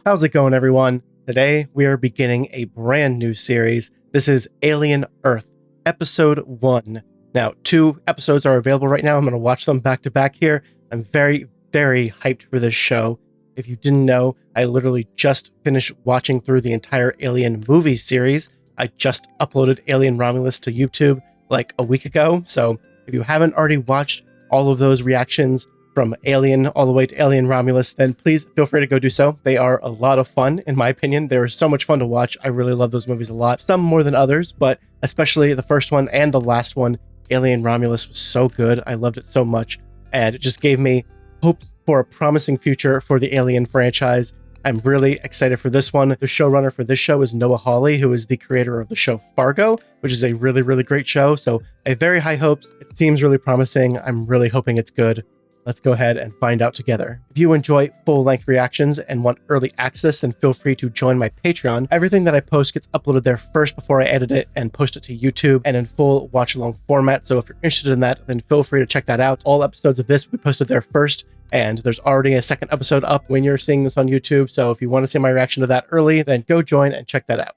How's it going, everyone? Today, we are beginning a brand new series. This is Alien Earth, Episode 1. Now, 2 episodes are available right now. I'm going to watch them back to back here. I'm very, very hyped for this show. If you didn't know, I literally just finished watching through the entire Alien movie series. I just uploaded Alien Romulus to YouTube like a week ago. So if you haven't already watched all of those reactions from Alien all the way to Alien Romulus, then please feel free to go do so. They are a lot of fun, in my opinion. They're so much fun to watch. I really love those movies a lot. Some more than others, but especially the first one and the last one, Alien Romulus, was so good. I loved it so much, and it just gave me hope for a promising future for the Alien franchise. I'm really excited for this one. The showrunner for this show is Noah Hawley, who is the creator of the show Fargo, which is a really, really great show. So I have very high hopes. It seems really promising. I'm really hoping it's good. Let's go ahead and find out together. If you enjoy full-length reactions and want early access, then feel free to join my Patreon. Everything that I post gets uploaded there first before I edit it and post it to YouTube and in full watch-along format. So if you're interested in that, then feel free to check that out. All episodes of this will be posted there first, and there's already a second episode up when you're seeing this on YouTube. So if you want to see my reaction to that early, then go join and check that out.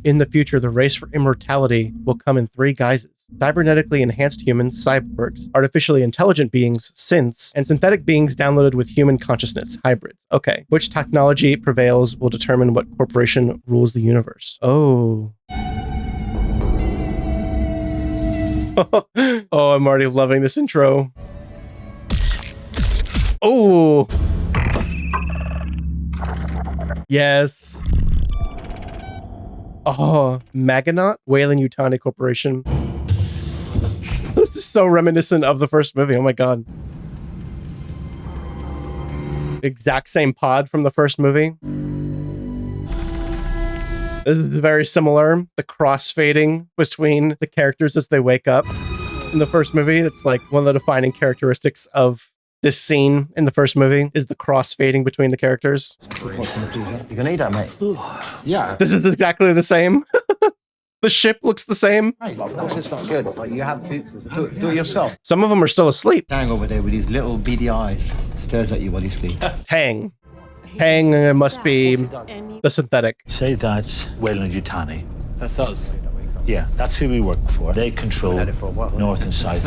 In the future, the race for immortality will come in 3 guises: cybernetically enhanced humans, cyborgs, artificially intelligent beings, synths, and synthetic beings downloaded with human consciousness, hybrids. Okay, which technology prevails will determine what corporation rules the universe. Oh. Oh, I'm already loving this intro. Oh. Yes. Oh, Maginot, Weyland-Yutani Corporation. This is so reminiscent of the first movie. Oh my god. Exact same pod from the first movie. This is very similar. The crossfading between the characters as they wake up in the first movie. It's like one of the defining characteristics of this scene in the first movie is the crossfading between the characters. You're gonna eat that, mate. Yeah. This is exactly the same. The ship looks the same. Right, of course it's not good, but you have to do it yourself. Some of them are still asleep. Tang over there with his little beady eyes stares at you while you sleep. Tang. Tang must be the synthetic. Say that's Weyland-Yutani. That's us. Yeah, that's who we work for. They control Had it for a while. North and South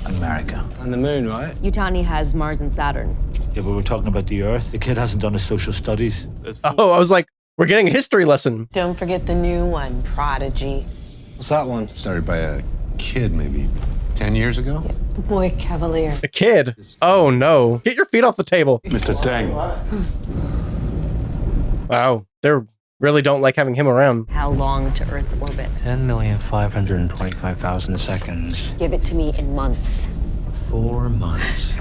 America. On the moon, right? Yutani has Mars and Saturn. Yeah, but we're talking about the Earth. The kid hasn't done his social studies. Oh, I was like, we're getting a history lesson. Don't forget the new one, Prodigy. What's that one? Started by a kid maybe 10 years ago. Boy Kavalier. A kid. Oh no. Get your feet off the table. Mr. Tang. Wow. They really don't like having him around. How long to Earth's orbit? 10,525,000 seconds. Give it to me in months. 4 months.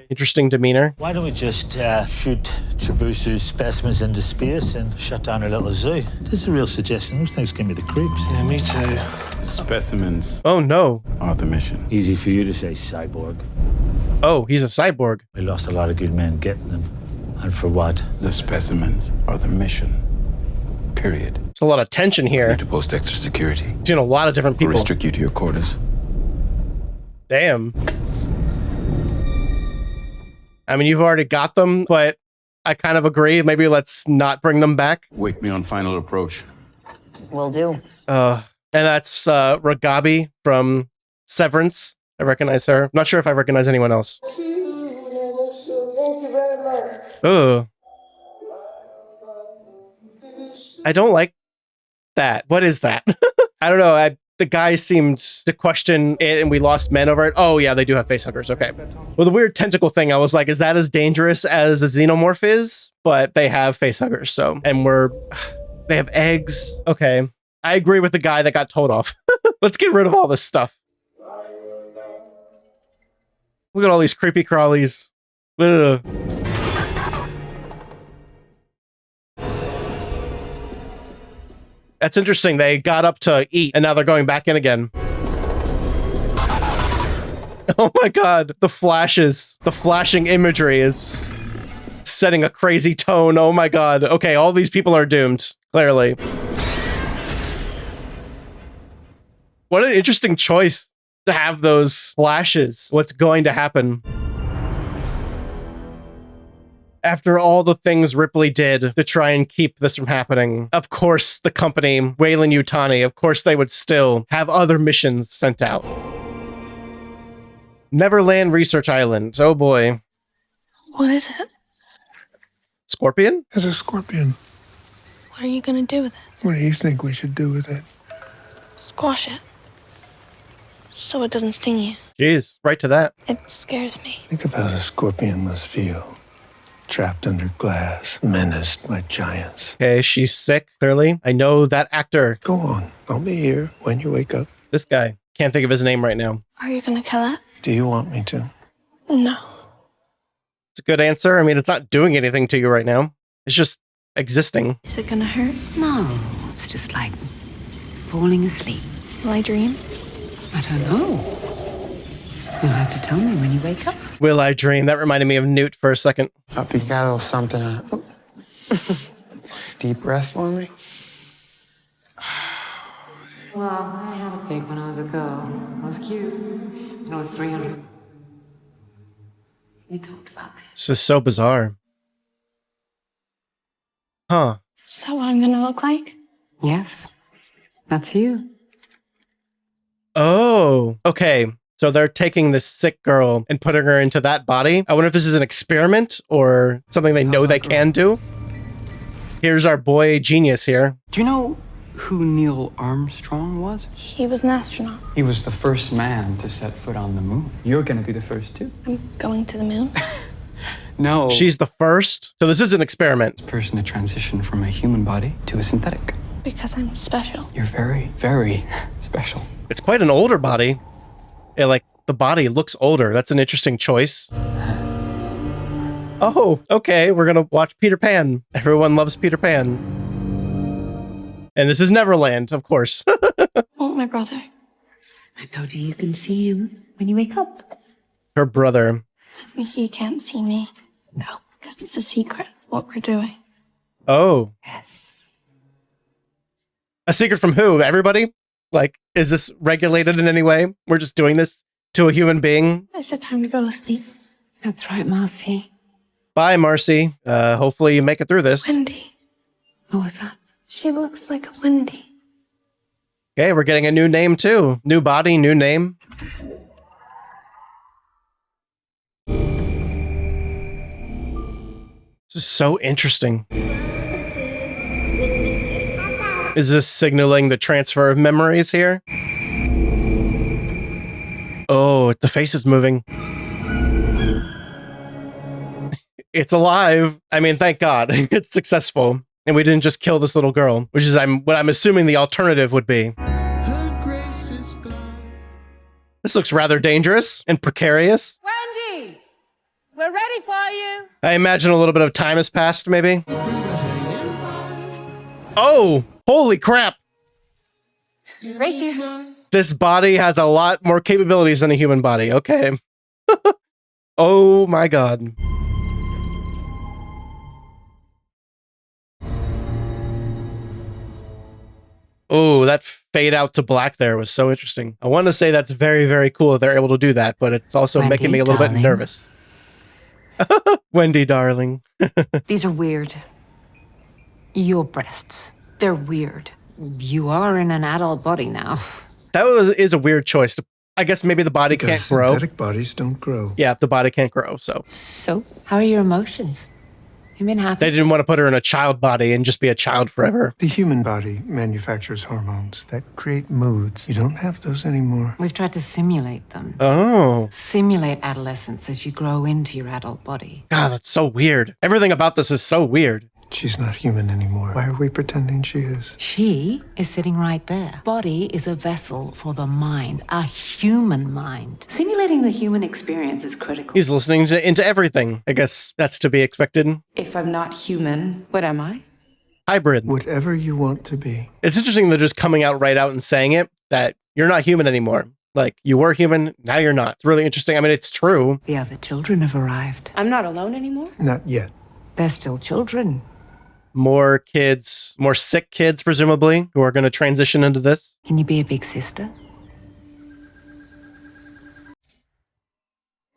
Interesting demeanor. Why don't we just shoot Chibusu's specimens into space and shut down our little zoo? This is a real suggestion. Those things give me the creeps. Yeah, me too. Specimens Oh no. are the mission. Easy for you to say, cyborg. Oh, he's a cyborg. We lost a lot of good men getting them. And for what? The specimens are the mission. Period. There's a lot of tension here Need to post extra security between a lot of different or people. restrict you to your quarters. Damn. I mean, you've already got them, but I kind of agree. Maybe let's not bring them back. Wake me on final approach. Will do. And that's Ragabi from Severance. I recognize her. I'm not sure if I recognize anyone else. Ugh. I don't like that. What is that? I don't know. The guy seemed to question it and we lost men over it. Oh yeah, they do have facehuggers. Okay. Well, the weird tentacle thing, I was like, is that as dangerous as a xenomorph is? But they have facehuggers, so. And they have eggs. Okay. I agree with the guy that got told off. Let's get rid of all this stuff. Look at all these creepy crawlies. Ugh. That's interesting. They got up to eat and now they're going back in again. Oh my god. The flashes. The flashing imagery is setting a crazy tone. Oh my god. Okay, all these people are doomed. Clearly. What an interesting choice to have those flashes. What's going to happen? After all the things Ripley did to try and keep this from happening, of course the company, Weyland-Yutani, of course they would still have other missions sent out. Neverland Research Island. Oh boy. What is it? Scorpion? It's a scorpion. What are you gonna do with it? What do you think we should do with it? Squash it. So it doesn't sting you. Jeez, right to that. It scares me. Think of how the scorpion must feel. Trapped under glass, menaced by giants. Okay, she's sick, clearly. I know that actor. Go on. I'll be here when you wake up. This guy. Can't think of his name right now. Are you gonna kill it? Do you want me to? No. It's a good answer. I mean, it's not doing anything to you right now. It's just existing. Is it gonna hurt? No, it's just like falling asleep. Will I dream? I don't know. You'll have to tell me when you wake up. Will I dream? That reminded me of Newt for a second. Up, you got a little something. Deep breath for me. Well, I had a pig when I was a girl. It was cute. And it was 300. We talked about this. This is so bizarre. Huh. Is that what I'm gonna look like? Yes, that's you. Oh, okay. So they're taking this sick girl and putting her into that body. I wonder if this is an experiment or something they know they can do. Here's our boy genius here. Do you know who Neil Armstrong was? He was an astronaut. He was the first man to set foot on the moon. You're gonna be the first too. I'm going to the moon. No. She's the first. So this is an experiment. Person to transition from a human body to a synthetic. Because I'm special. You're very, very special. It's quite an older body. Yeah, like the body looks older. That's an interesting choice. Oh, okay. We're going to watch Peter Pan. Everyone loves Peter Pan. And this is Neverland, of course. Won't my brother? I told you can see him when you wake up. Her brother. He can't see me. No. Because it's a secret what we're doing. Oh. Yes. A secret from who? Everybody? Like, is this regulated in any way? We're just doing this to a human being? I said time to go to sleep. That's right, Marcy. Bye, Marcy. Hopefully you make it through this. Wendy. What was that? She looks like a Wendy. Okay, we're getting a new name too. New body, new name. This is so interesting. Is this signaling the transfer of memories here? Oh, the face is moving. It's alive. I mean, thank God. It's successful. And we didn't just kill this little girl, which is what I'm assuming the alternative would be. This looks rather dangerous and precarious. Wendy, we're ready for you. I imagine a little bit of time has passed, maybe. Oh, holy crap. Race you. This body has a lot more capabilities than a human body. Okay. Oh my God. Oh, that fade out to black there was so interesting. I want to say that's very, very cool that they're able to do that, but it's also Wendy, making me a little bit darling. nervous. Wendy, darling. These are weird. Your breasts. They're weird. You are in an adult body now. That is a weird choice. I guess maybe the body can't grow. Synthetic bodies don't grow. Yeah, the body can't grow, so. So, how are your emotions? You been happy? They didn't want to put her in a child body and just be a child forever. The human body manufactures hormones that create moods. You don't have those anymore. We've tried to simulate them. Oh. Simulate adolescence as you grow into your adult body. God, that's so weird. Everything about this is so weird. She's not human anymore. Why are we pretending she is? She is sitting right there. Body is a vessel for the mind, a human mind. Simulating the human experience is critical. He's listening into everything. I guess that's to be expected. If I'm not human, what am I? Hybrid. Whatever you want to be. It's interesting they're just coming out right out and saying it, that you're not human anymore. Like, you were human, now you're not. It's really interesting. I mean, it's true. The other children have arrived. I'm not alone anymore? Not yet. They're still children. More kids, more sick kids, presumably, who are going to transition into this. Can you be a big sister?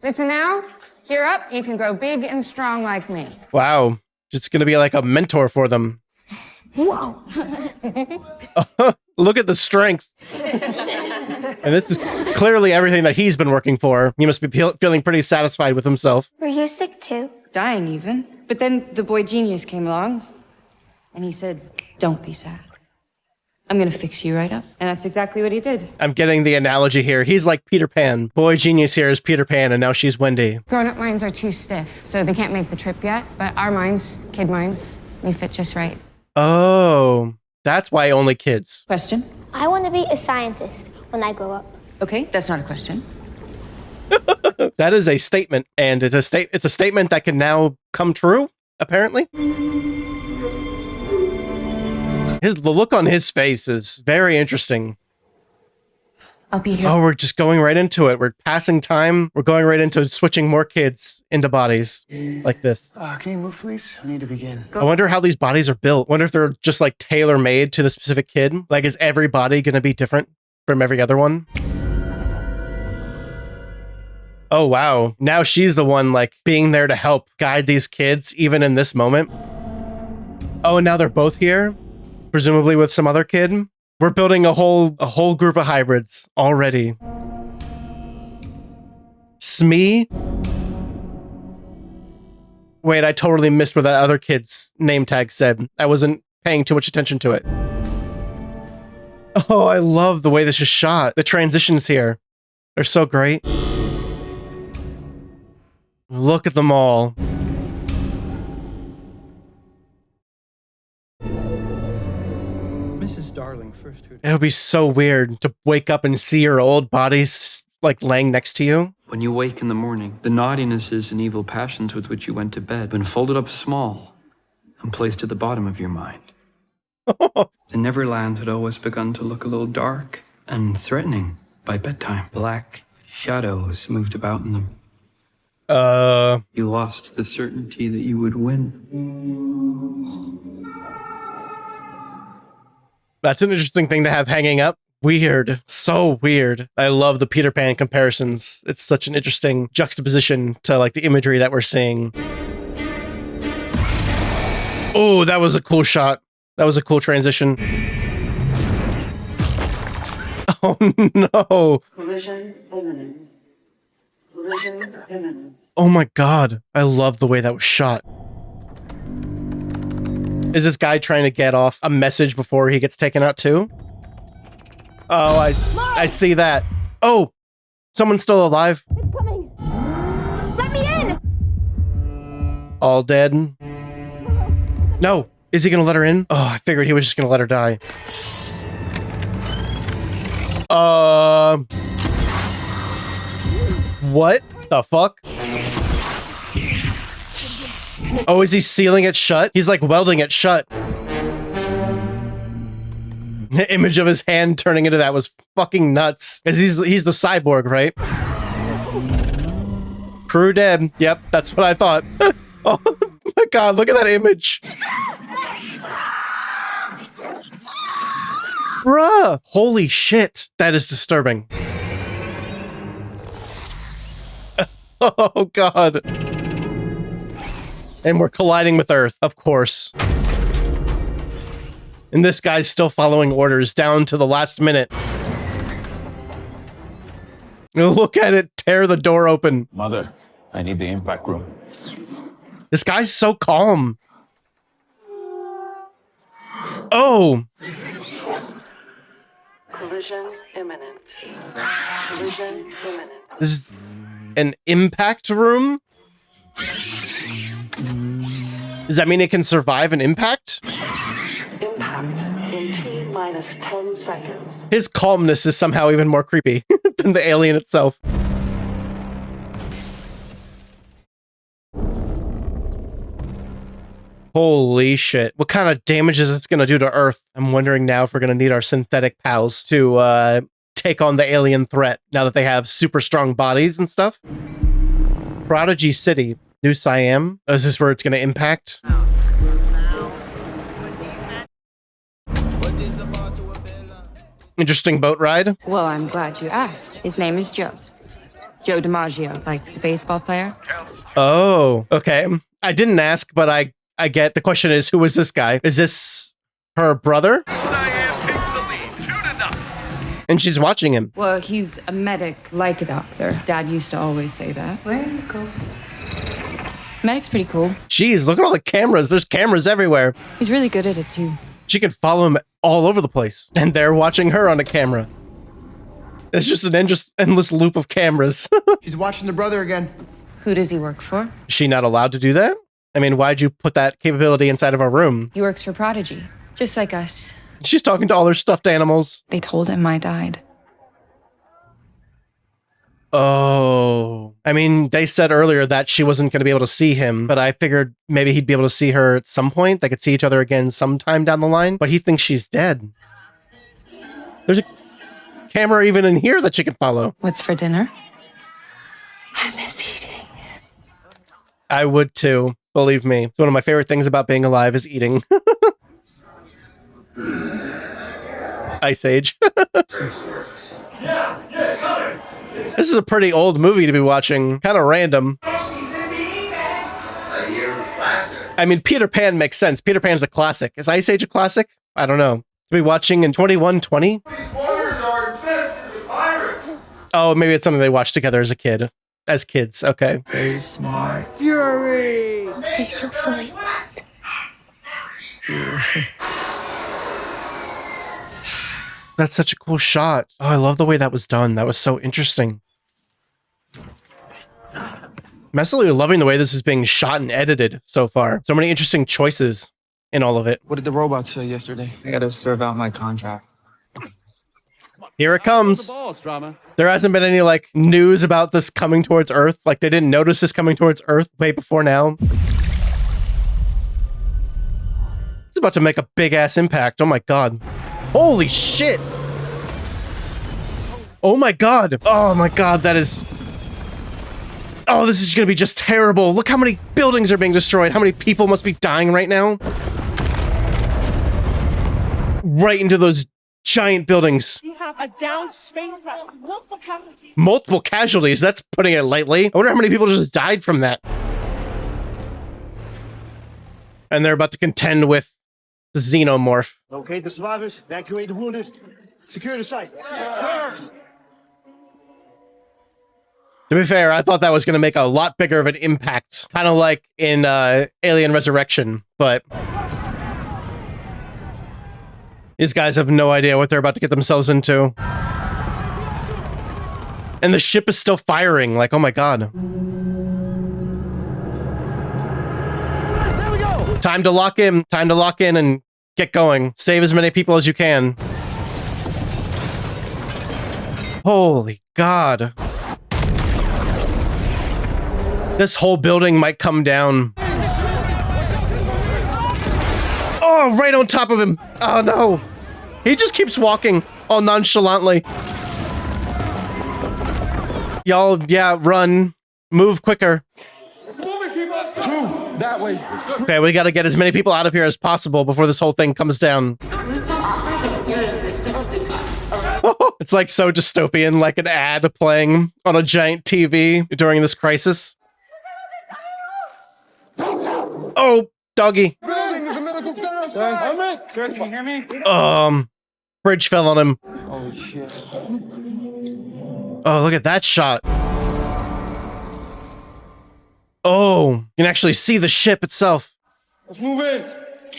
Listen now, gear up. You can grow big and strong like me. Wow. Just gonna be like a mentor for them. Whoa. Look at the strength. And this is clearly everything that he's been working for. He must be feeling pretty satisfied with himself. Were you sick too? Dying even. But then the boy genius came along, and he said, don't be sad. I'm gonna fix you right up. And that's exactly what he did. I'm getting the analogy here. He's like Peter Pan. Boy genius here is Peter Pan, and now she's Wendy. Grown-up minds are too stiff, so they can't make the trip yet. But our minds, kid minds, we fit just right. Oh, that's why only kids. Question? I want to be a scientist when I grow up. Okay, that's not a question. That is a statement, and it's a statement that can now come true, apparently. The look on his face is very interesting. I'll be here. Oh, we're just going right into it. We're passing time. We're going right into switching more kids into bodies like this. Can you move, please? I need to begin. I wonder how these bodies are built. Wonder if they're just like tailor-made to the specific kid. Like, is every body going to be different from every other one? Oh, wow. Now she's the one, like, being there to help guide these kids, even in this moment. Oh, and now they're both here, presumably with some other kid. We're building a whole group of hybrids already. Smee? Wait, I totally missed what that other kid's name tag said. I wasn't paying too much attention to it. Oh, I love the way this is shot. The transitions here are so great. Look at them all. Mrs. Darling, first who... It would be so weird to wake up and see your old bodies like laying next to you. When you wake in the morning, the naughtinesses and evil passions with which you went to bed have been folded up small and placed at the bottom of your mind. The Neverland had always begun to look a little dark and threatening by bedtime. Black shadows moved about in them. You lost the certainty that you would win. That's an interesting thing to have hanging up. Weird. So weird. I love the Peter Pan comparisons. It's such an interesting juxtaposition to like the imagery that we're seeing. Oh, that was a cool shot. That was a cool transition. Oh no. Collision imminent. Collision imminent. Oh my god. I love the way that was shot. Is this guy trying to get off a message before he gets taken out too? Oh, I see that. Oh, someone's still alive. It's coming. Let me in. All dead. No. Is he going to let her in? Oh, I figured he was just going to let her die. What the fuck? Oh, is he sealing it shut? He's like welding it shut. The image of his hand turning into that was fucking nuts. Because he's the cyborg, right? Crew dead. Yep, that's what I thought. Oh my god, look at that image. Bruh! Holy shit. That is disturbing. Oh god. And we're colliding with Earth, of course. And this guy's still following orders down to the last minute. Look at it tear the door open. Mother, I need the impact room. This guy's so calm. Oh! Collision imminent. Collision imminent. This is an impact room? Does that mean it can survive an impact? Impact in T-10 seconds. His calmness is somehow even more creepy than the alien itself. Holy shit. What kind of damage is this going to do to Earth? I'm wondering now if we're going to need our synthetic pals to take on the alien threat now that they have super strong bodies and stuff. Prodigy City. New Siam? Is this where it's going to impact? Interesting boat ride. Well, I'm glad you asked. His name is Joe. Joe DiMaggio, like the baseball player. Oh, okay. I didn't ask, but I get the question is, who is this guy? Is this her brother? And she's watching him. Well, he's a medic, like a doctor. Dad used to always say that. Where you go? Medic's pretty cool. Jeez, look at all the cameras. There's cameras everywhere. He's really good at it, too. She can follow him all over the place. And they're watching her on a camera. It's just an endless loop of cameras. She's watching the brother again. Who does he work for? Is she not allowed to do that? I mean, why'd you put that capability inside of our room? He works for Prodigy, just like us. She's talking to all her stuffed animals. They told him I died. Oh. I mean, they said earlier that she wasn't going to be able to see him, but I figured maybe he'd be able to see her at some point. They could see each other again sometime down the line, but he thinks she's dead. There's a camera even in here that she can follow. What's for dinner? I miss eating. I would too, believe me. It's one of my favorite things about being alive is eating. Ice Age. This is a pretty old movie to be watching. Kind of random. I mean, Peter Pan makes sense. Peter Pan's a classic. Is Ice Age a classic? I don't know. To be watching in 2120? Oh, maybe it's something they watched together as a kid. As kids, okay. Face my fury. Face your fury. That's such a cool shot. Oh, I love the way that was done. That was so interesting. I'm absolutely loving the way this is being shot and edited so far. So many interesting choices in all of it. What did the robot say yesterday? I gotta serve out my contract. Here it comes. There hasn't been any like news about this coming towards Earth. Like they didn't notice this coming towards Earth way before now. It's about to make a big ass impact. Oh my God. Holy shit. Oh my God. Oh my God. That is... Oh, this is going to be just terrible. Look how many buildings are being destroyed. How many people must be dying right now? Right into those giant buildings. We have a downed spacecraft. Multiple casualties. Multiple casualties. That's putting it lightly. I wonder how many people just died from that. And they're about to contend with the Xenomorph. Locate the survivors, evacuate the wounded, secure the site. Sir. To be fair, I thought that was going to make a lot bigger of an impact. Kind of like in Alien Resurrection, but... These guys have no idea what they're about to get themselves into. And the ship is still firing, like, oh my God. There we go. Time to lock in and get going. Save as many people as you can. Holy God. This whole building might come down. Oh, right on top of him. Oh no. He just keeps walking all nonchalantly. Y'all, yeah, run. Move quicker. That way. Okay, we gotta get as many people out of here as possible before this whole thing comes down. It's like so dystopian, like an ad playing on a giant TV during this crisis. Oh, doggy. Building is a medical center. Sir, can you hear me? Bridge fell on him. Oh shit. Oh, look at that shot. Oh, you can actually see the ship itself. Let's move in.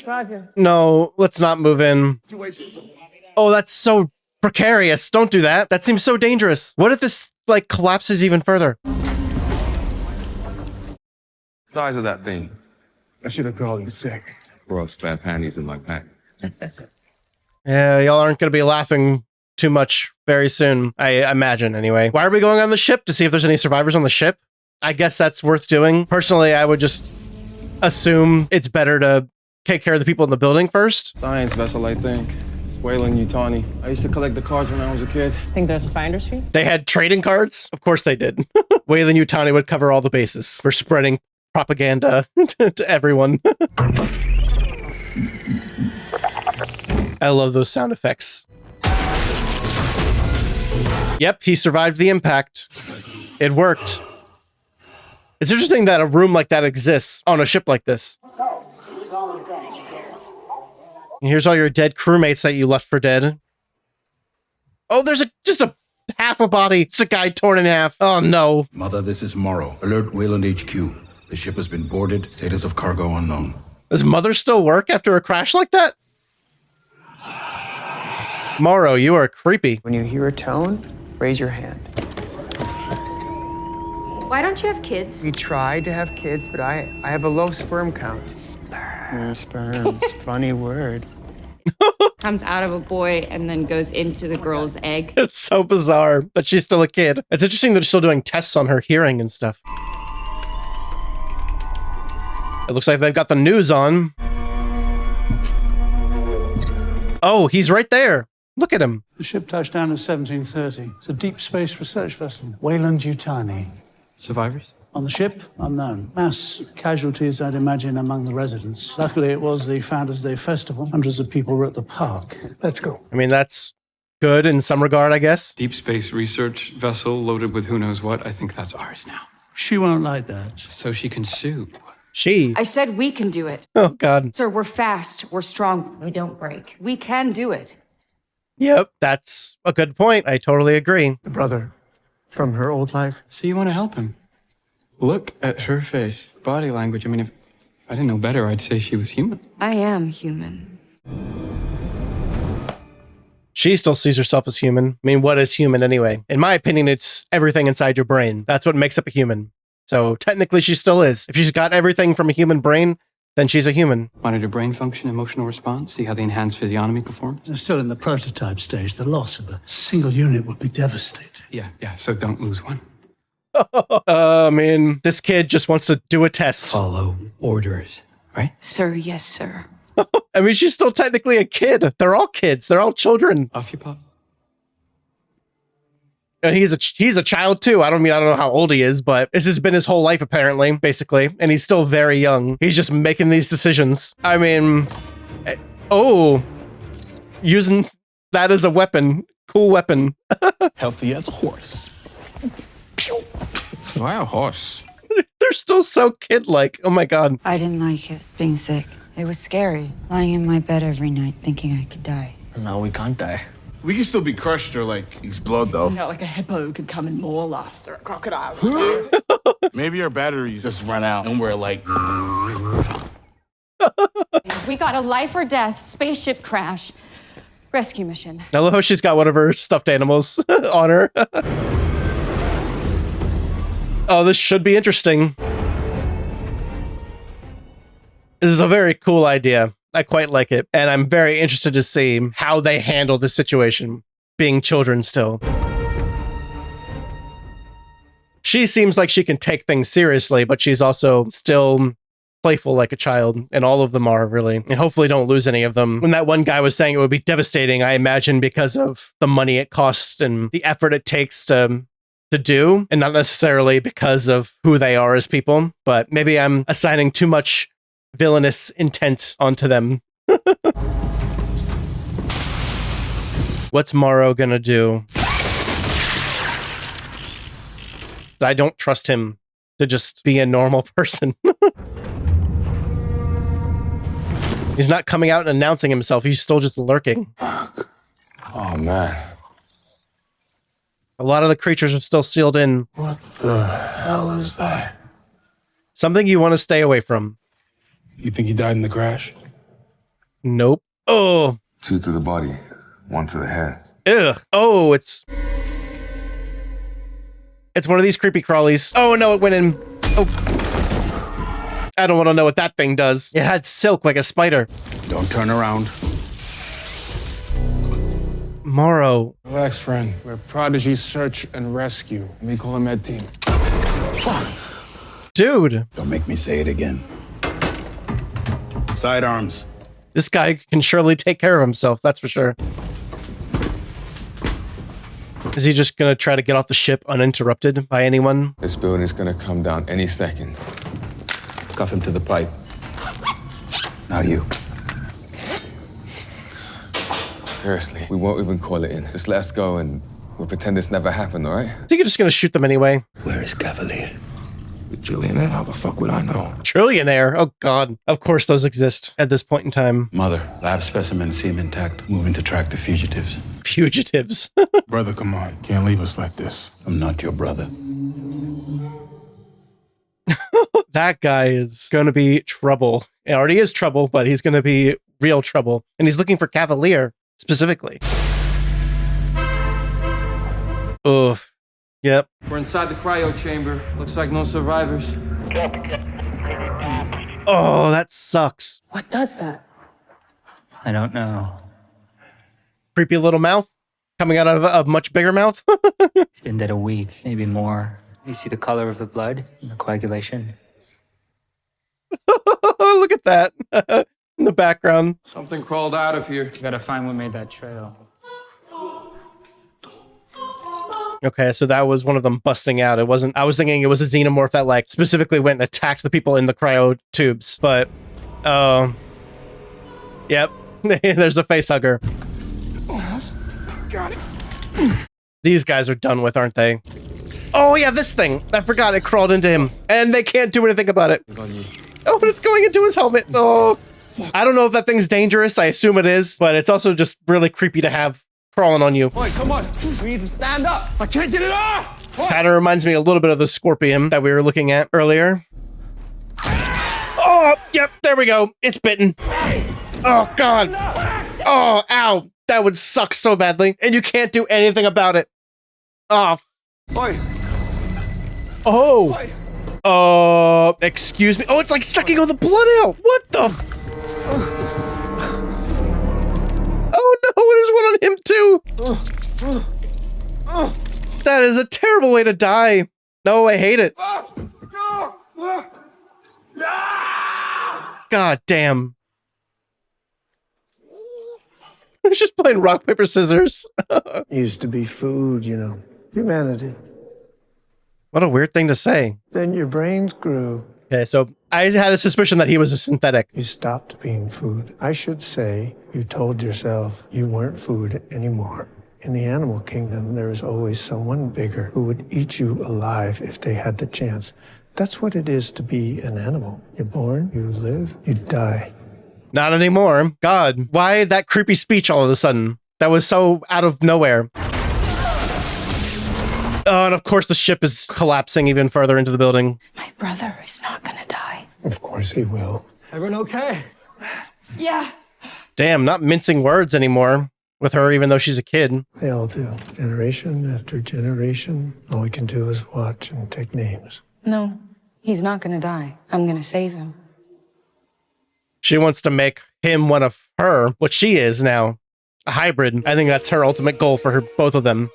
Roger. No, let's not move in. Oh, that's so precarious. Don't do that. That seems so dangerous. What if this, like, collapses even further? Size of that thing. I should have called you sick. Brought spare panties in my pack. Yeah, y'all aren't going to be laughing too much very soon, I imagine, anyway. Why are we going on the ship? To see if there's any survivors on the ship? I guess that's worth doing. Personally, I would just assume it's better to take care of the people in the building first. Science vessel, I think. Wayland Yutani. I used to collect the cards when I was a kid. Think there's a finder's fee? They had trading cards? Of course they did. Wayland Yutani would cover all the bases for spreading propaganda to everyone. I love those sound effects. Yep, he survived the impact. It worked. It's interesting that a room like that exists on a ship like this. And here's all your dead crewmates that you left for dead. Oh, there's just a half a body. It's a guy torn in half. Oh, no. Mother, this is Morrow. Alert Wayland HQ. The ship has been boarded. Status of cargo unknown. Does Mother still work after a crash like that? Morrow, you are creepy. When you hear a tone, raise your hand. Why don't you have kids? We tried to have kids, but I have a low sperm count. Sperms. Funny word. Comes out of a boy and then goes into the girl's egg. It's so bizarre that she's still a kid. It's interesting that they're still doing tests on her hearing and stuff. It looks like they've got the news on. Oh, he's right there. Look at him. The ship touched down in 1730. It's a deep space research vessel. Weyland-Yutani. Survivors? On the ship, unknown. Mass casualties, I'd imagine, among the residents. Luckily, it was the Founders' Day festival. Hundreds of people were at the park. Let's go. I mean, that's good in some regard, I guess. Deep space research vessel loaded with who knows what. I think that's ours now. She won't like that. So she can sue. She? I said we can do it. Oh, God. Sir, we're fast. We're strong. We don't break. We can do it. Yep, that's a good point. I totally agree. The brother from her old life. So you want to help him? Look at her face, body language. I mean, if I didn't know better, I'd say she was human. I am human. She still sees herself as human. I mean, what is human anyway? In my opinion, it's everything inside your brain. That's what makes up a human. So technically she still is. If she's got everything from a human brain, then she's a human. Monitor brain function, emotional response, see how the enhanced physiognomy performs. They're still in the prototype stage. The loss of a single unit would be devastating. Yeah, so don't lose one. I mean, this kid just wants to do a test. Follow orders, right? Sir, yes, sir. I mean, she's still technically a kid. They're all kids. They're all children. Off you pop. And he's a child too. I don't know how old he is, but this has been his whole life apparently, basically. And he's still very young. He's just making these decisions. I mean, using that as a weapon. Cool weapon. Healthy as a horse. Why a horse? They're still so kid-like. Oh my God. I didn't like it, being sick. It was scary, lying in my bed every night thinking I could die. No, we can't die. We can still be crushed or, explode, though. Not like a hippo could come and maul us or a crocodile. Maybe our batteries just run out and we're like... We got a life or death spaceship crash rescue mission. I love how she's got one of her stuffed animals on her. Oh, this should be interesting. This is a very cool idea. I quite like it. And I'm very interested to see how they handle this situation, being children still. She seems like she can take things seriously, but she's also still playful like a child, and all of them are, really. And hopefully don't lose any of them. When that one guy was saying it would be devastating, I imagine because of the money it costs and the effort it takes to do, and not necessarily because of who they are as people. But maybe I'm assigning too much villainous intent onto them. What's Morrow gonna do? I don't trust him to just be a normal person. He's not coming out and announcing himself. He's still just lurking. Oh, man. A lot of the creatures are still sealed in. What the hell is that? Something you want to stay away from. You think he died in the crash? Nope. Oh. 2 to the body, 1 to the head. Ugh. Oh, it's one of these creepy crawlies. Oh no, it went in. Oh. I don't want to know what that thing does. It had silk like a spider. Don't turn around. Morrow. Relax, friend. We're Prodigy Search and Rescue. We call a med team. Dude. Don't make me say it again. Sidearms. This guy can surely take care of himself, that's for sure. Is he just gonna try to get off the ship uninterrupted by anyone? This building's gonna come down any second. Cuff him to the pipe. Now you. Seriously, we won't even call it in. Just let us go and We'll pretend this never happened, all right? I think you're just gonna shoot them anyway. Where is Kavalier? The trillionaire? How the fuck would I know? Trillionaire? Oh god. Of course those exist at this point in time. Mother, lab specimens seem intact. Moving to track the fugitives. Fugitives. Brother, come on. Can't leave us like this. I'm not your brother. That guy is gonna be trouble. It already is trouble, but he's gonna be real trouble. And he's looking for Kavalier, specifically. Oof. Yep. We're inside the cryo chamber. Looks like no survivors. Oh, that sucks. What does that? I don't know. Creepy little mouth coming out of a much bigger mouth. It's been dead a week, maybe more. You see the color of the blood and the coagulation? Look at that in the background. Something crawled out of here. You gotta find what made that trail. Okay, so that was one of them busting out. It wasn't, I was thinking it was a xenomorph that like specifically went and attacked the people in the cryo tubes, but yep. There's a face hugger. Almost got it. These guys are done with, aren't they? Oh yeah, this thing. I forgot it crawled into him and they can't do anything about it. Oh, but it's going into his helmet. Oh, I don't know if that thing's dangerous. I assume it is, but it's also just really creepy to have crawling on you. Boy, come on. We need to stand up. I can't get it off. Kind of reminds me a little bit of the scorpion that we were looking at earlier. Oh, yep, there we go. It's bitten. Oh, God. Oh, ow. That would suck so badly. And you can't do anything about it. Oh. Boy. Oh. Excuse me. Oh, it's like sucking all the blood out. What the? Oh no, there's one on him too. That is a terrible way to die. No, I hate it. God damn. I was just playing rock, paper, scissors. Used to be food, you know. Humanity. What a weird thing to say. Then your brains grew. Okay, so I had a suspicion that he was a synthetic. You stopped being food. I should say you told yourself you weren't food anymore. In the animal kingdom, there is always someone bigger who would eat you alive if they had the chance. That's what it is to be an animal. You're born, you live, you die. Not anymore. God, why that creepy speech all of a sudden? That was so out of nowhere. Oh, and of course the ship is collapsing even further into the building. My brother is not gonna die. Of course he will. Everyone okay? Yeah. Damn, not mincing words anymore with her, even though she's a kid. They all do. Generation after generation, all we can do is watch and take names. No, he's not gonna die. I'm gonna save him. She wants to make him one of her, what she is now, a hybrid. I think that's her ultimate goal for her, both of them.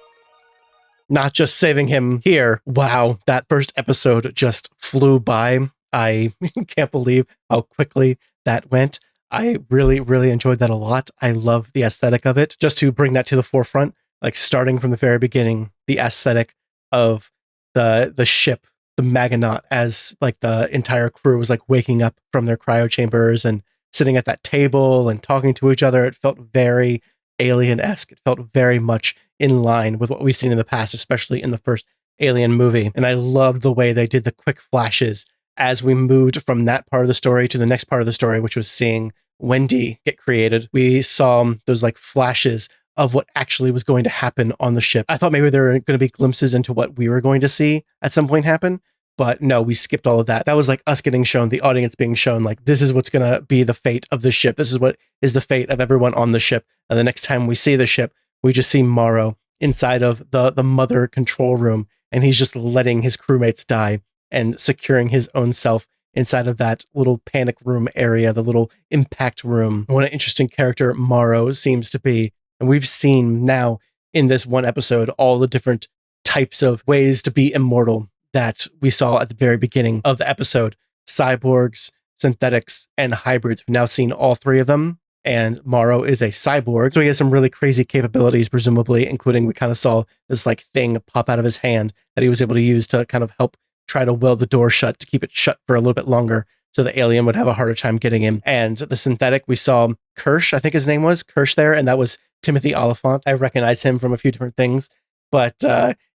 Not just saving him here. Wow, that first episode just flew by. I can't believe how quickly that went. I really, really enjoyed that a lot. I love the aesthetic of it. Just to bring that to the forefront, like starting from the very beginning, the aesthetic of the ship, the Maginot, as like the entire crew was like waking up from their cryo chambers and sitting at that table and talking to each other. It felt very Alien-esque. It felt very much in line with what we've seen in the past, especially in the first Alien movie. And I loved the way they did the quick flashes as we moved from that part of the story to the next part of the story, which was seeing Wendy get created. We saw those like flashes of what actually was going to happen on the ship. I thought maybe there were going to be glimpses into what we were going to see at some point happen, but no, we skipped all of that. That was like us getting shown, the audience being shown, like, this is what's going to be the fate of the ship. This is what is the fate of everyone on the ship. And the next time we see the ship, we just see Morrow inside of the mother control room, and he's just letting his crewmates die and securing his own self inside of that little panic room area, the little impact room. What an interesting character Morrow seems to be. And we've seen now in this one episode all the different types of ways to be immortal that we saw at the very beginning of the episode. Cyborgs, synthetics, and hybrids. We've now seen all three of them. And Morrow is a cyborg, so he has some really crazy capabilities, presumably, including we kind of saw this like thing pop out of his hand that he was able to use to kind of help try to weld the door shut, to keep it shut for a little bit longer so the alien would have a harder time getting in. And the synthetic, we saw Kirsh, I think his name was, Kirsh there, and that was Timothy Olyphant. I recognize him from a few different things. But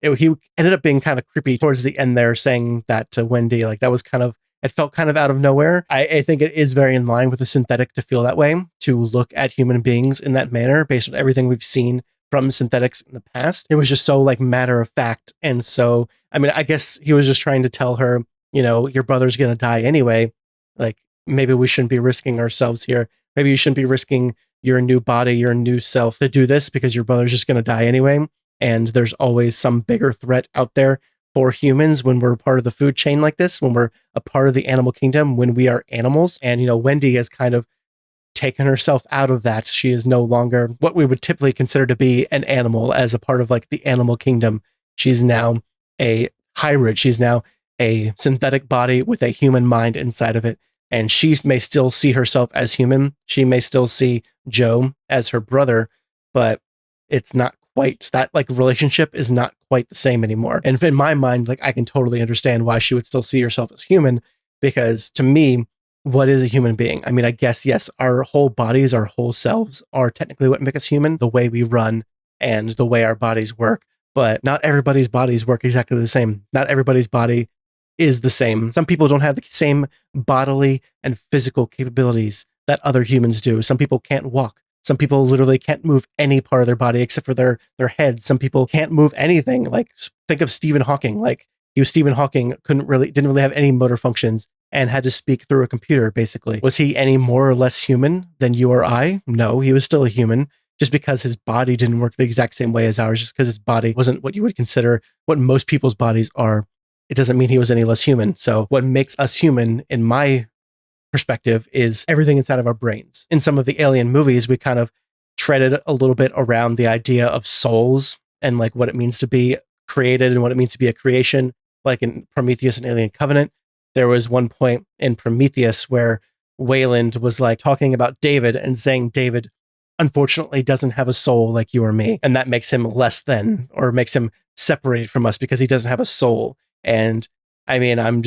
he ended up being kind of creepy towards the end there, saying that to Wendy. Like that was kind of, it felt kind of out of nowhere. I think it is very in line with the synthetic to feel that way, to look at human beings in that manner based on everything we've seen from synthetics in the past. It was just so like matter of fact. And so, I mean, I guess he was just trying to tell her, you know, your brother's going to die anyway. Like maybe we shouldn't be risking ourselves here. Maybe you shouldn't be risking your new body, your new self to do this because your brother's just going to die anyway. And there's always some bigger threat out there for humans when we're part of the food chain like this, when we're a part of the animal kingdom, when we are animals. And, you know, Wendy has kind of taken herself out of that. She is no longer what we would typically consider to be an animal as a part of like the animal kingdom. She's now a hybrid. She's now a synthetic body with a human mind inside of it. And she may still see herself as human. She may still see Joe as her brother, but it's not quite that, like, relationship is not quite the same anymore. And in my mind, like, I can totally understand why she would still see herself as human, because to me, what is a human being? I mean, I guess, yes, our whole bodies, our whole selves are technically what make us human, the way we run and the way our bodies work, but not everybody's bodies work exactly the same. Not everybody's body is the same. Some people don't have the same bodily and physical capabilities that other humans do. Some people can't walk. Some people literally can't move any part of their body except for their head. Some people can't move anything. Like, think of Stephen Hawking. Like, Stephen Hawking didn't really have any motor functions and had to speak through a computer, basically. Was he any more or less human than you or I? No, he was still a human. Just because his body didn't work the exact same way as ours, just because his body wasn't what you would consider what most people's bodies are, it doesn't mean he was any less human. So what makes us human, in my perspective, is everything inside of our brains. In some of the Alien movies, we kind of treaded a little bit around the idea of souls and like what it means to be created and what it means to be a creation. Like in Prometheus and Alien Covenant, there was one point in Prometheus where Wayland was like talking about David and saying David unfortunately doesn't have a soul like you or me. And that makes him less than, or makes him separated from us because he doesn't have a soul. And I mean, I'm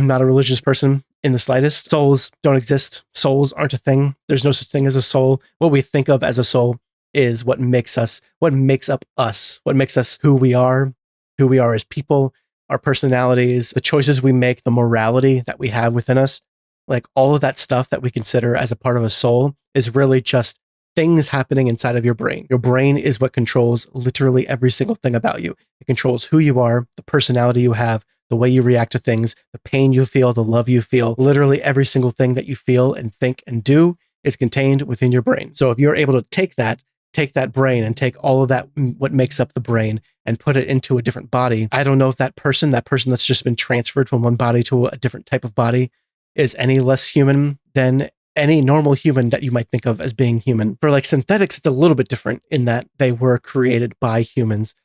not a religious person in the slightest. Souls don't exist. Souls aren't a thing. There's no such thing as a soul. What we think of as a soul is what makes up us, what makes us who we are as people, our personalities, the choices we make, the morality that we have within us. Like all of that stuff that we consider as a part of a soul is really just things happening inside of your brain. Your brain is what controls literally every single thing about you. It controls who you are, the personality you have, the way you react to things, the pain you feel, the love you feel. Literally every single thing that you feel and think and do is contained within your brain. So if you're able to take that brain and take all of that, what makes up the brain, and put it into a different body, I don't know if that person that's just been transferred from one body to a different type of body is any less human than any normal human that you might think of as being human. For like synthetics, it's a little bit different in that they were created by humans.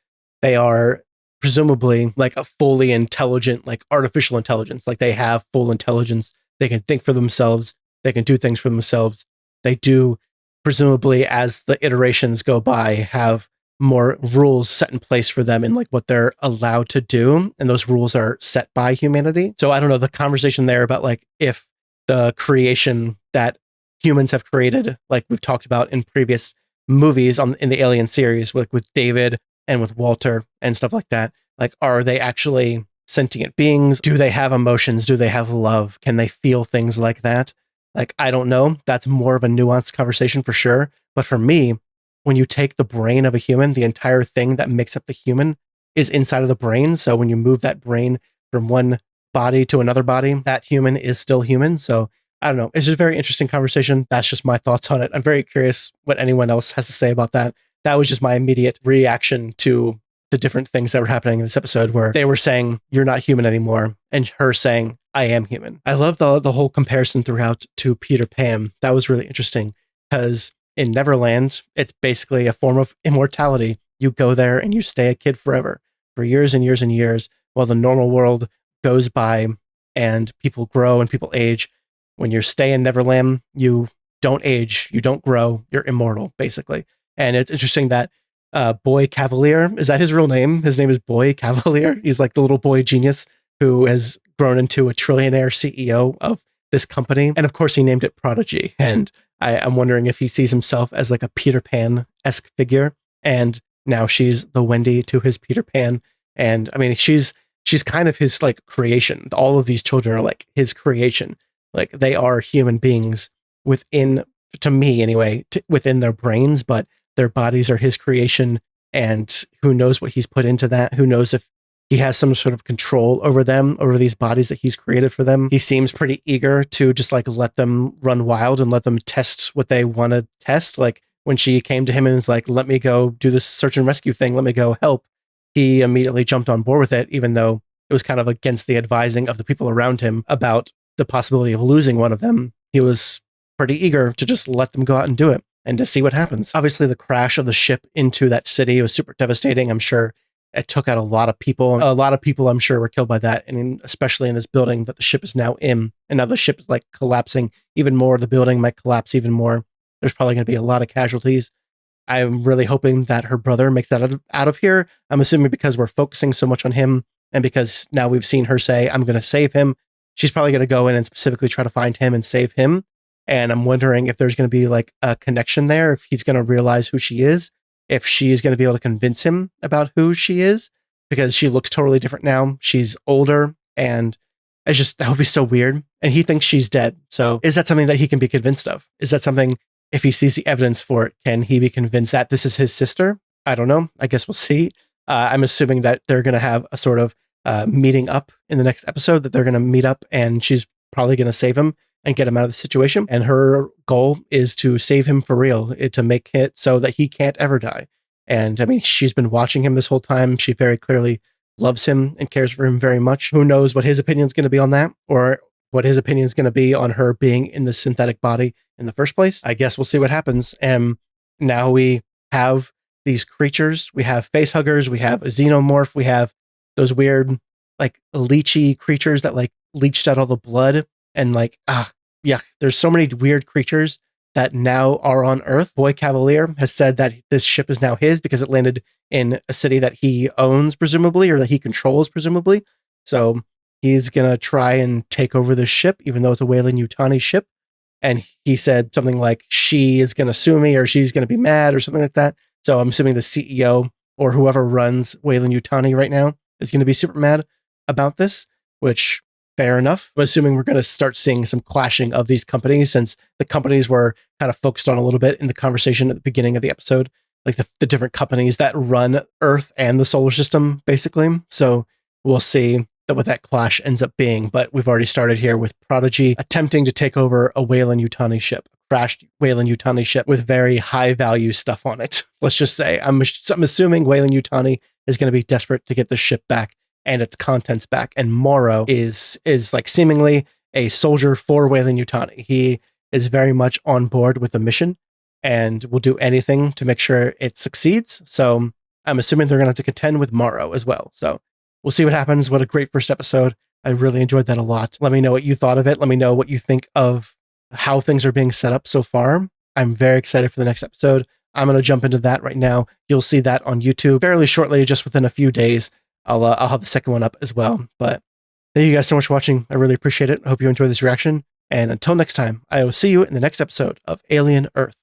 They are presumably like a fully intelligent, like artificial intelligence. Like they have full intelligence. They can think for themselves. They can do things for themselves. They do, presumably, as the iterations go by, have more rules set in place for them and like what they're allowed to do. And those rules are set by humanity. So I don't know, the conversation there about like if the creation that humans have created, like we've talked about in previous movies in the Alien series, with David and with Walter and stuff like that, like, are they actually sentient beings? Do they have emotions? Do they have love? Can they feel things like that? Like, I don't know. That's more of a nuanced conversation for sure. But for me, when you take the brain of a human, the entire thing that makes up the human is inside of the brain. So when you move that brain from one body to another body, that human is still human. So I don't know. It's just a very interesting conversation. That's just my thoughts on it. I'm very curious what anyone else has to say about that. That was just my immediate reaction to the different things that were happening in this episode, where they were saying, you're not human anymore, and her saying, I am human. I love the whole comparison throughout to Peter Pan. That was really interesting because in Neverland, it's basically a form of immortality. You go there and you stay a kid forever, for years and years and years, while the normal world goes by and people grow and people age. When you stay in Neverland, you don't age, you don't grow, you're immortal, basically. And it's interesting that Boy Kavalier, is that his real name? His name is Boy Kavalier. He's like the little boy genius who has grown into a trillionaire CEO of this company. And of course, he named it Prodigy. And I'm wondering if he sees himself as like a Peter Pan-esque figure. And now she's the Wendy to his Peter Pan. And I mean, she's kind of his like creation. All of these children are like his creation. Like they are human beings within, to me anyway, within their brains, but their bodies are his creation. And who knows what he's put into that? Who knows if he has some sort of control over them, over these bodies that he's created for them. He seems pretty eager to just like let them run wild and let them test what they want to test. Like when she came to him and was like, let me go do this search and rescue thing, let me go help. He immediately jumped on board with it, even though it was kind of against the advising of the people around him about the possibility of losing one of them. He was pretty eager to just let them go out and do it and to see what happens. Obviously, the crash of the ship into that city was super devastating. I'm sure it took out a lot of people. A lot of people, I'm sure, were killed by that, and especially in this building that the ship is now in. And now the ship is like collapsing even more. The building might collapse even more. There's probably going to be a lot of casualties. I'm really hoping that her brother makes that out of here. I'm assuming because we're focusing so much on him, and because now we've seen her say, I'm going to save him, she's probably going to go in and specifically try to find him and save him. And I'm wondering if there's going to be like a connection there, if he's going to realize who she is, if she is going to be able to convince him about who she is, because she looks totally different now. She's older, and it's just, that would be so weird. And he thinks she's dead. So is that something that he can be convinced of? Is that something, if he sees the evidence for it, can he be convinced that this is his sister? I don't know. I guess we'll see. I'm assuming that they're going to have a sort of meeting up in the next episode, that they're going to meet up and she's probably going to save him and get him out of the situation. And her goal is to save him for real, to make it so that he can't ever die. And I mean, she's been watching him this whole time. She very clearly loves him and cares for him very much. Who knows what his opinion is going to be on that, or what his opinion is going to be on her being in the synthetic body in the first place. I guess we'll see what happens. And now we have these creatures. We have face huggers. We have a xenomorph. We have those weird, like, leechy creatures that like leached out all the blood. And like, yeah, there's so many weird creatures that now are on Earth. Boy Kavalier has said that this ship is now his because it landed in a city that he owns, presumably, or that he controls, presumably. So he's going to try and take over this ship, even though it's a Weyland-Yutani ship. And he said something like, she is going to sue me, or she's going to be mad, or something like that. So I'm assuming the CEO or whoever runs Weyland-Yutani right now is going to be super mad about this, which, fair enough. I'm assuming we're going to start seeing some clashing of these companies, since the companies were kind of focused on a little bit in the conversation at the beginning of the episode, like the different companies that run Earth and the solar system, basically. So we'll see what that clash ends up being. But we've already started here with Prodigy attempting to take over a Weyland-Yutani ship, a crashed Weyland-Yutani ship with very high value stuff on it. Let's just say, I'm assuming Weyland-Yutani is going to be desperate to get the ship back and its contents back. And Morrow is like seemingly a soldier for Weyland-Yutani. He is very much on board with the mission and will do anything to make sure it succeeds. So I'm assuming they're going to have to contend with Morrow as well. So we'll see what happens. What a great first episode. I really enjoyed that a lot. Let me know what you thought of it. Let me know what you think of how things are being set up so far. I'm very excited for the next episode. I'm going to jump into that right now. You'll see that on YouTube fairly shortly, just within a few days. I'll have the second one up as well. But thank you guys so much for watching. I really appreciate it. I hope you enjoyed this reaction. And until next time, I will see you in the next episode of Alien Earth.